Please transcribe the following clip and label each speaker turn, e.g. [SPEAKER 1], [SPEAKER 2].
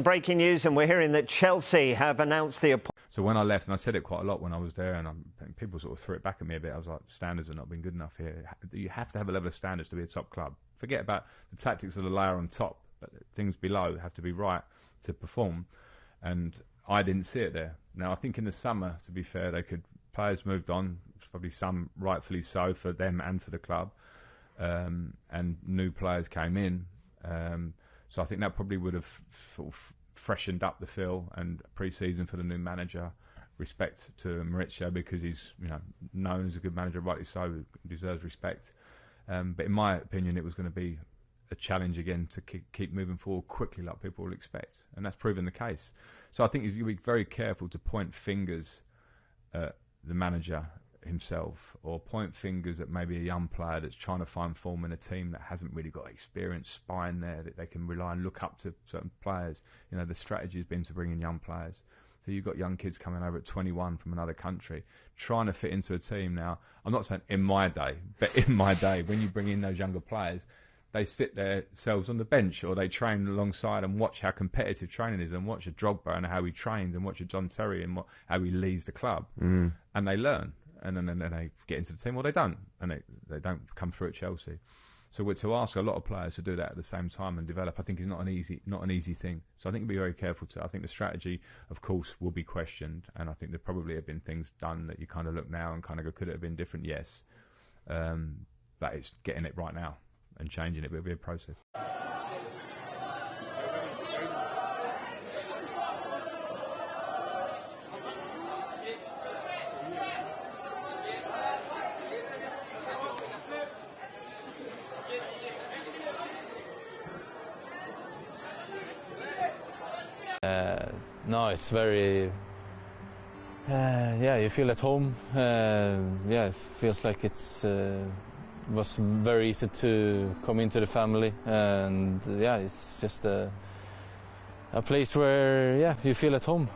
[SPEAKER 1] Breaking news, and we're hearing that Chelsea have announced the appointment.
[SPEAKER 2] So when I left, and I said it quite a lot when I was there, and people sort of threw it back at me a bit. I was like, standards have not been good enough here. You have to have a level of standards to be a top club. Forget about the tactics of the layer on top, but things below have to be right to perform. And I didn't see it there. Now I think in the summer, to be fair, players moved on, probably some rightfully so for them and for the club, and new players came in. So I think that probably would have sort of freshened up the feel and pre-season for the new manager. Respect to Maurizio, because he's known as a good manager, rightly so, deserves respect. But in my opinion, it was going to be a challenge again to keep moving forward quickly, like people will expect, and that's proven the case. So I think you'll be very careful to point fingers at the manager himself, or point fingers at maybe a young player that's trying to find form in a team that hasn't really got experience spine there that they can rely and look up to certain players. The strategy has been to bring in young players. So you've got young kids coming over at 21 from another country trying to fit into a team. Now, I'm not saying in my day, but in my day, when you bring in those younger players, they sit themselves on the bench, or they train alongside and watch how competitive training is, and watch a Drogba and how he trains, and watch a John Terry and how he leads the club, and they learn. And then they get into the team, or they don't, and they don't come through at Chelsea. So we're to ask a lot of players to do that at the same time and develop, I think, is not an easy thing. So I think we'll be very careful I think the strategy, of course, will be questioned, and I think there probably have been things done that you kind of look now and kind of go, could it have been different? Yes, but it's getting it right now and changing it will be a process.
[SPEAKER 3] No, it's very, you feel at home. It feels like was very easy to come into the family, and it's just a place where you feel at home.